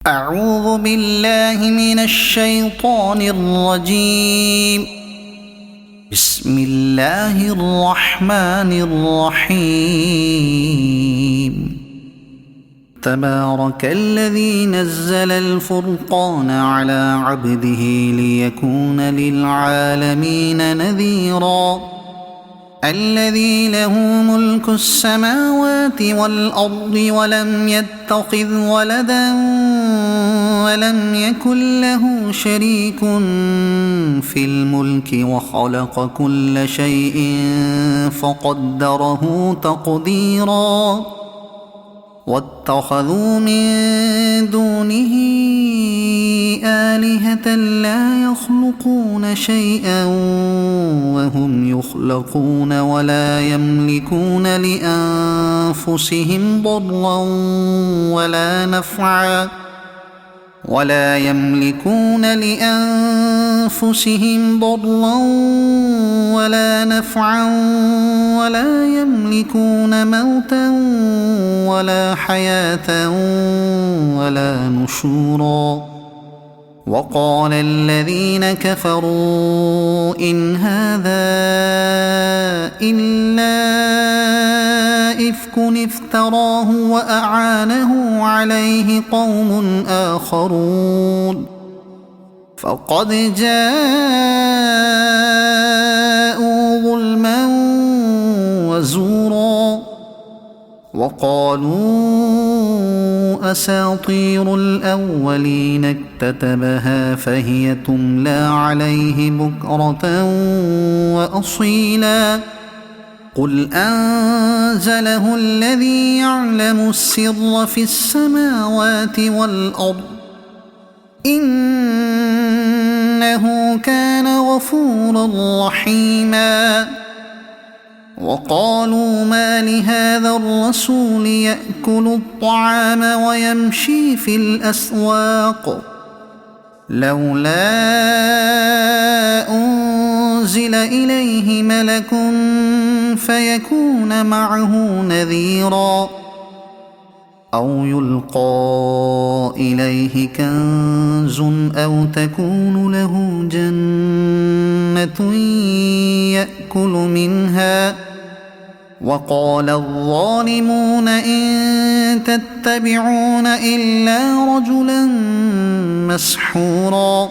أعوذ بالله من الشيطان الرجيم. بسم الله الرحمن الرحيم. تبارك الذي نزل الفرقان على عبده ليكون للعالمين نذيرا. الذي له ملك السماوات والأرض ولم يتخذ ولدا ولم يكن له شريك في الملك وخلق كل شيء فقدره تقديرا. واتخذوا من دونه آلهة لا يخلقون شيئا وهم يخلقون ولا يملكون لأنفسهم ضرا ولا نفعا ولا يملكون موتا ولا حياة ولا نشورا. وقال الذين كفروا إن هذا إلا إفك افتراه وأعانه عليه قوم آخرون فقد جاءوا ظلما وزورا. وقالوا أساطير الأولين اكتتبها فهي تملى عليه بكرة وأصيلا. قل أنزله الذي يعلم السر في السماوات والأرض إنه كان غفورا رحيما. وقالوا ما لهذا الرسول يأكل الطعام ويمشي في الأسواق لولا أنزل إليه ملك فيكون معه نذيرا أو يلقى إليه كنز أو تكون له جنة يأكل منها. وقال الظالمون إن تتبعون إلا رجلا مسحورا.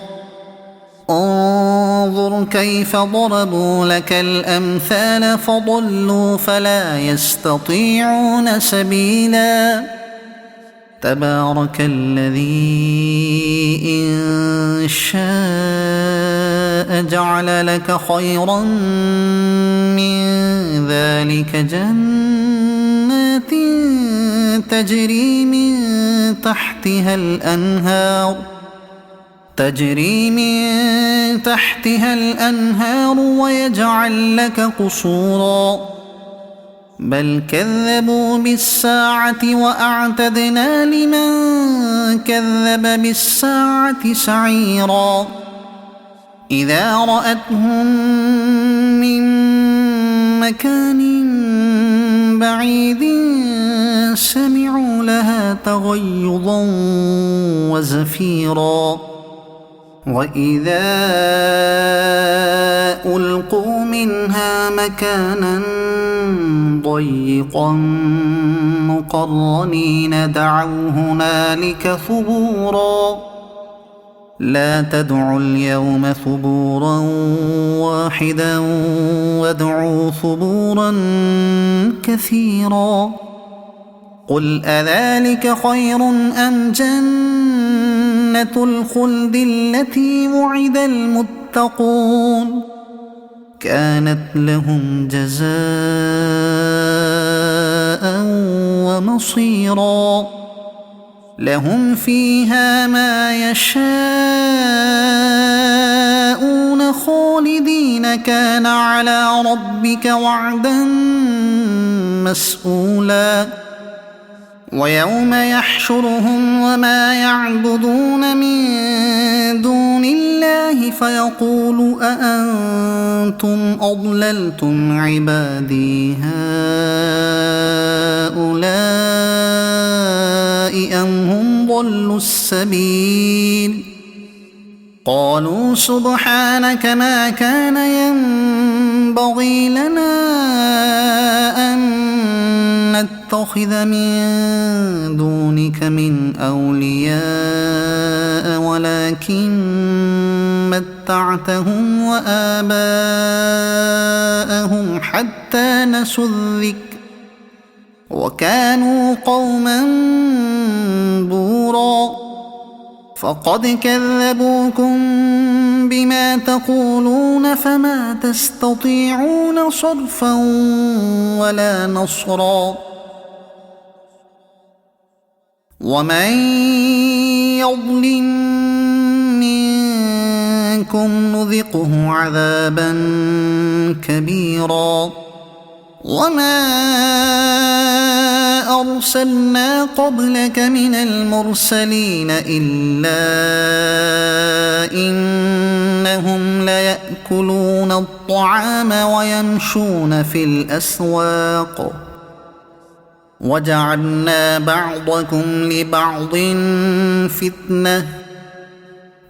انظر كيف ضربوا لك الأمثال فضلوا فلا يستطيعون سبيلا. تبارك الذي إن شاء جعل لك خيرا من ذلك جنات تجري من تحتها الأنهار ويجعل لك قصورا. بل كذبوا بالساعة وأعتدنا لمن كذب بالساعة سعيرا. إذا رأتهم من مكان بعيد سمعوا لها تغيظا وزفيرا. وإذا ألقوا منها مكانا ضيقا مقرنين دعوا هنالك ثبورا. لا تدعوا اليوم ثبورا واحدا وادعوا ثبورا كثيرا. قل أذلك خير أم جنة الخلد التي وعد المتقون كانت لهم جزاء ومصيرا. لهم فيها ما يشاءون خالدين كان على ربك وعدا مسئولا. ويوم يحشرهم وما يعبدون من دون الله فيقول أأنتم أضللتم عبادي هؤلاء أم هم ضلوا السبيل قالوا سبحانك ما كان ينبغي لنا أن نتخذ من دونك من أولياء ولكن متعتهم وآباءهم حتى نسوا الذكر وكانوا قوما بورا فقد كذبوكم بما تقولون فما تستطيعون صرفا ولا نصرا ومن يظلم منكم نذقه عذابا كبيرا وما أرسلنا قبلك من المرسلين إلا إنهم ليأكلون الطعام ويمشون في الأسواق وجعلنا بعضكم لبعض فتنة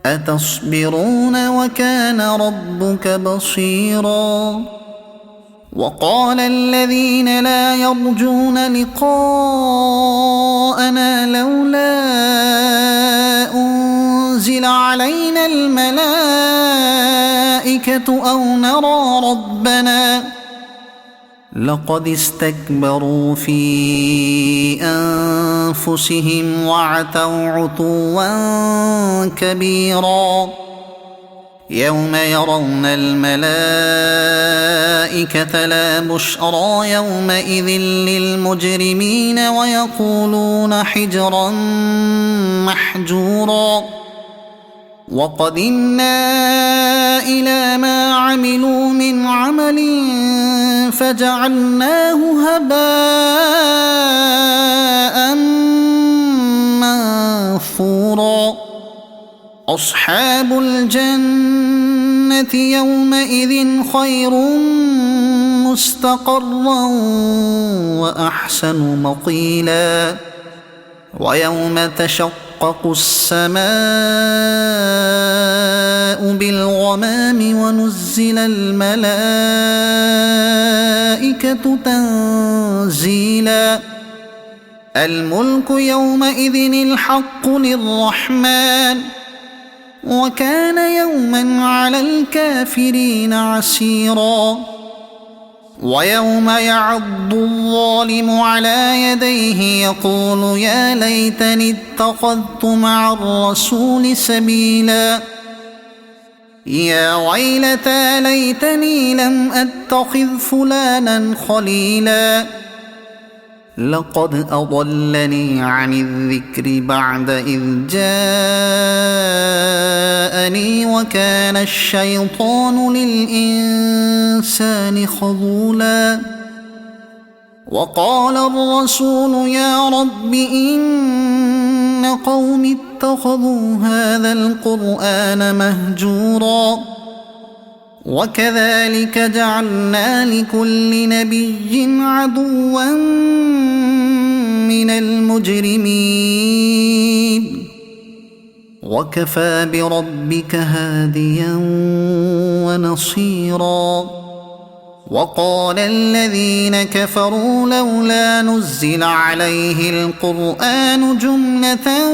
أتصبرون وكان ربك بصيرا وقال الذين لا يرجون لقاءنا لولا أنزل علينا الملائكة أو نرى ربنا لقد استكبروا في أنفسهم وعتوا عتوا كبيرا يوم يرون الملائكة لا بشرى يومئذ للمجرمين ويقولون حجرا محجورا وقدمنا إلى ما عملوا من عمل فجعلناه هباء منثورا أصحاب الجنة يومئذ خير مستقرا وأحسن مقيلا ويوم تشقق السماء بالغمام ونزل الملائكة تنزيلا الملك يومئذ الحق للرحمن وكان يوما على الكافرين عسيرا ويوم يعض الظالم على يديه يقول يا ليتني اتخذت مع الرسول سبيلا يا ويلتى ليتني لم أتخذ فلانا خليلا لقد أضلني عن الذكر بعد إذ جاءني وكان الشيطان للإنسان خذولا وقال الرسول يا رب إن قوم اتخذوا هذا القرآن مهجورا وكذلك جعلنا لكل نبي عدوا من المجرمين وكفى بربك هاديا ونصيرا وقال الذين كفروا لولا نزل عليه القرآن جملة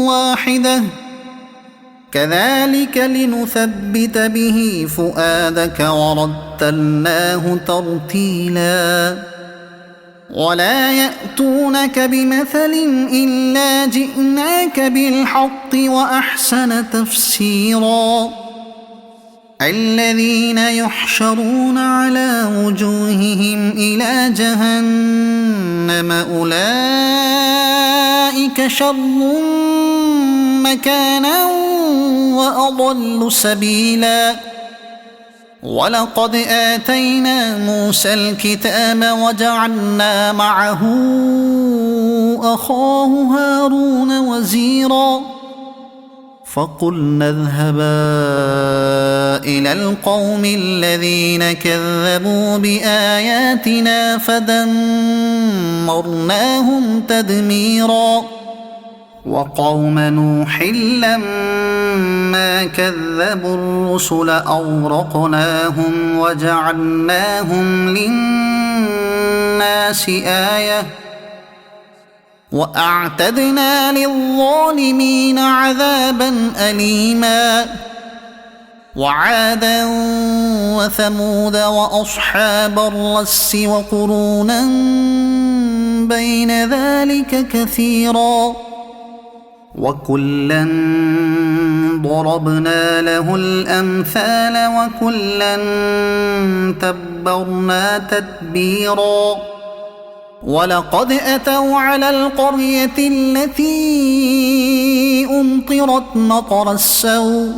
واحدة كذلك لنثبت به فؤادك ورتلناه ترتيلا ولا يأتونك بمثل إلا جئناك بالحق وأحسن تفسيرا الذين يحشرون على وجوههم إلى جهنم أولئك شر مكانا وأضل سبيلا ولقد آتينا موسى الكتاب وجعلنا معه أخاه هارون وزيرا فقلنا اذهبا إلى القوم الذين كذبوا بآياتنا فدمرناهم تدميرا وقوم نوح لما كذبوا الرسل أغرقناهم وجعلناهم للناس آية وأعتدنا للظالمين عذابا أليما وعادا وثمود وأصحاب الرس وقرونا بين ذلك كثيرا وكلا ضربنا له الأمثال وكلا تبرنا تتبيرا ولقد أتوا على القرية التي أمطرت مطر السوء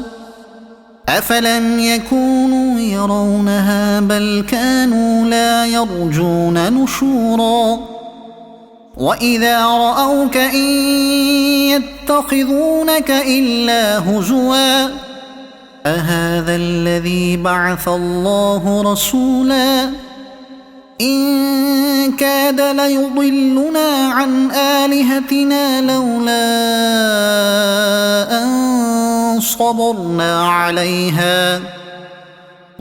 أفلم يكونوا يرونها بل كانوا لا يرجون نشورا وإذا رأوك إن يتخذونك إلا هزوا أهذا الذي بعث الله رسولا إن كاد ليضلنا عن آلهتنا لولا أن صبرنا عليها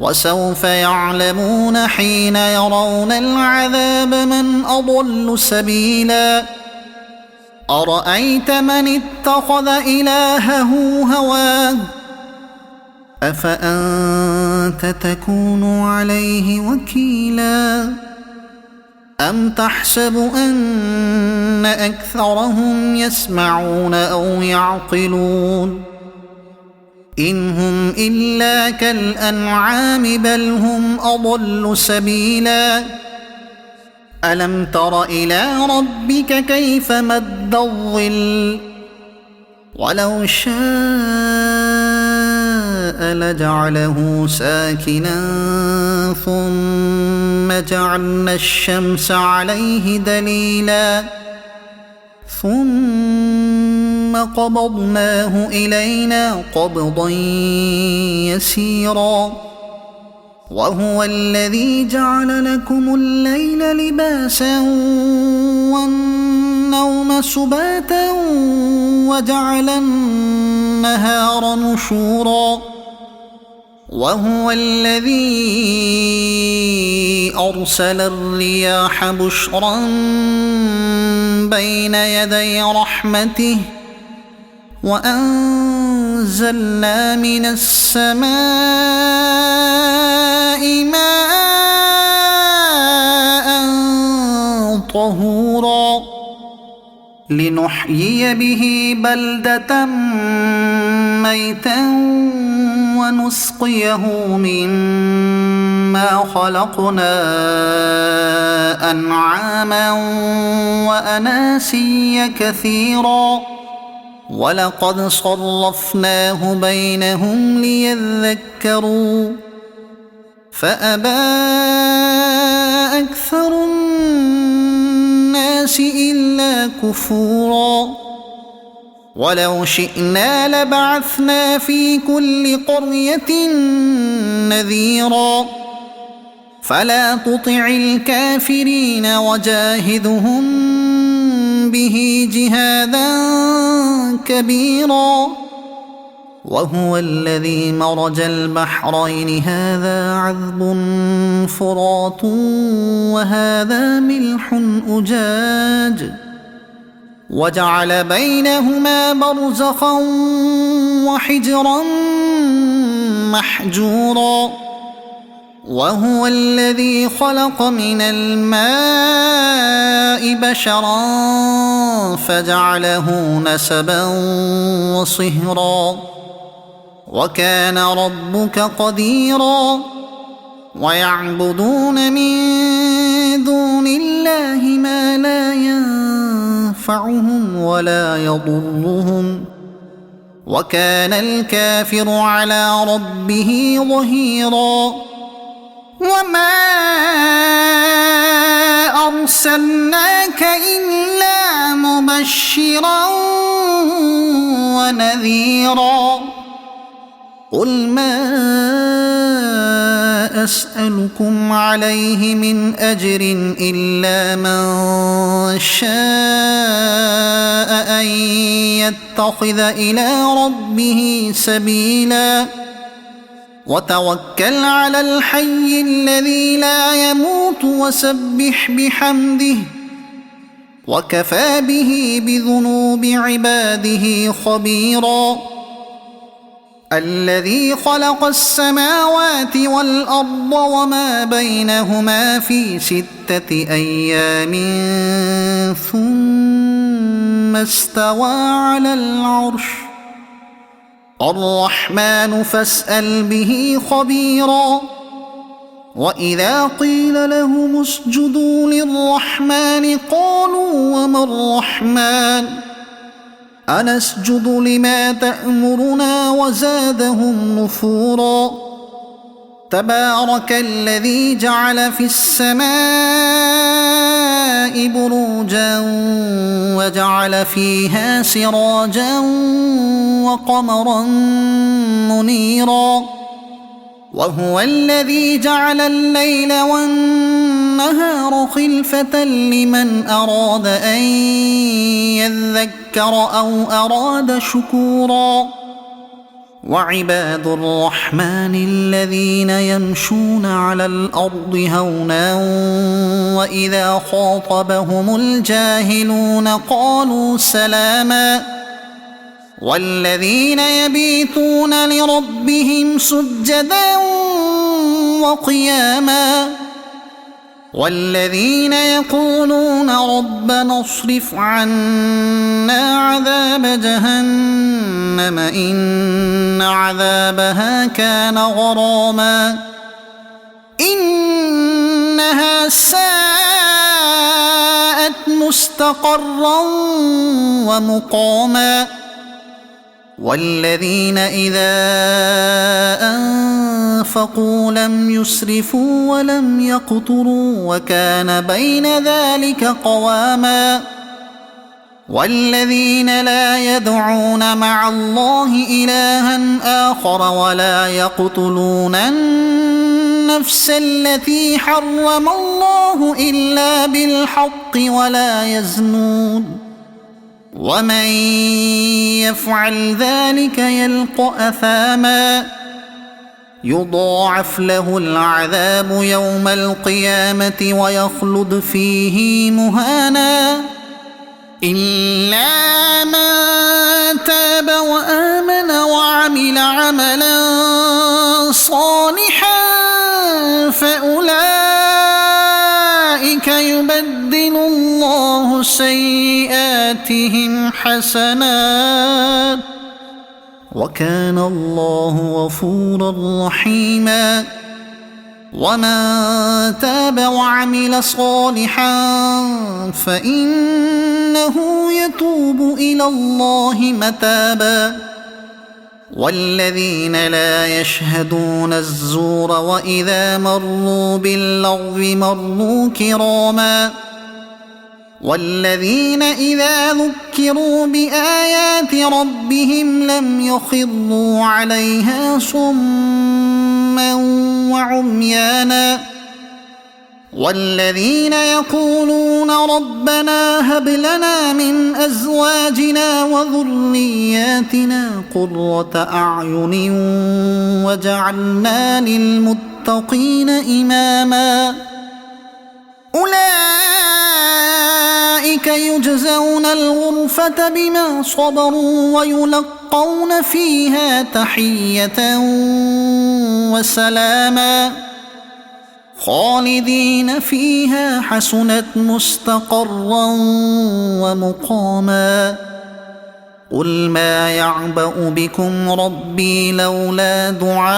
وسوف يعلمون حين يرون العذاب من أضل سبيلا أرأيت من اتخذ إلهه هواه أفأنت تكون عليه وكيلا أم تحسب أن أكثرهم يسمعون أو يعقلون إن هم إلا كالأنعام بل هم أضل سبيلا ألم تر إلى ربك كيف مد الظل ولو شاء لجعله ساكنا ثم جعلنا الشمس عليه دليلا ثم قبضناه إلينا قبضا يسيرا وهو الذي جعل لكم الليل لباسا والنوم سباتا وجعل النهار نشورا وهو الذي أرسل الرياح بشرا بين يدي رحمته وأنزلنا من السماء ماء طهورا لنحيي به بلدة ميتا ونسقيه مما خلقنا أنعاما وأناسيا كثيرا ولقد صرفناه بينهم ليذكروا فأبى أكثر الناس إلا كفورا ولو شئنا لبعثنا في كل قرية نذيرا فلا تطع الكافرين وجاهدهم به جهادا كبيرا وهو الذي مرج البحرين هذا عذب فرات وهذا ملح أجاج وجعل بينهما برزخا وحجرا محجورا وهو الذي خلق من الماء بشرا فجعله نسبا وصهرا وكان ربك قديرا ويعبدون من دون الله ما لا ينفعهم ولا يضرهم وكان الكافر على ربه ظهيرا وما أرسلناك إلا مبشرا ونذيرا قل ما أسألكم عليه من أجر إلا من شاء أن يتخذ إلى ربه سبيلا وتوكل على الحي الذي لا يموت وسبح بحمده وكفى به بذنوب عباده خبيرا الذي خلق السماوات والأرض وما بينهما في 6 أيام ثم استوى على العرش الرحمن فاسأل به خبيرا وإذا قيل لهم اسجدوا للرحمن قالوا وما الرحمن أنسجد لما تأمرنا وزادهم نفورا تبارك الذي جعل في السماء بروجا وجعل فيها سراجا وقمرا منيرا وهو الذي جعل الليل والنهار خلفة لمن أراد أن يذكر أو أراد شكورا وعباد الرحمن الذين يمشون على الأرض هونا وإذا خاطبهم الجاهلون قالوا سلاما والذين يبيتون لربهم سجدا وقياما والذين يقولون ربنا اصرف عنا عذاب جهنم إن عذابها كان غراما إنها ساءت مستقرا ومقاما والذين إذا أنفقوا لم يسرفوا ولم يقتروا وكان بين ذلك قواما والذين لا يدعون مع الله إلها آخر ولا يقتلون النفس التي حرم الله إلا بالحق ولا يزنون ومن يفعل ذلك يلق أثاما يضاعف له العذاب يوم القيامة ويخلد فيه مهانا إلا من تاب وآمن وعمل عملا صالحا فأولئك يبدل الله سيئاتهم حسنات وكان الله غفورا رحيما ومن تاب وعمل صالحا فإنه يتوب إلى الله متابا والذين لا يشهدون الزور وإذا مروا باللغو مروا كراما والذين إذا ذكروا بآيات ربهم لم يخروا عليها صما وعميانا والذين يقولون ربنا هب لنا من أزواجنا وذرياتنا قرة أعين وجعلنا للمتقين إماما أولئك يجزون الغرفة بما صبروا ويلقون فيها تحية وسلاما خالدين فيها حسنت مستقرا ومقاما قل ما يعبأ بكم ربي لولا دعاؤكم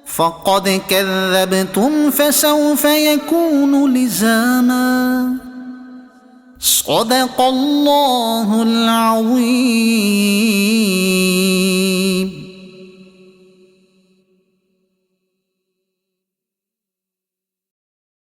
فقد كذبتم فسوف يكون لزاما صدق الله العظيم.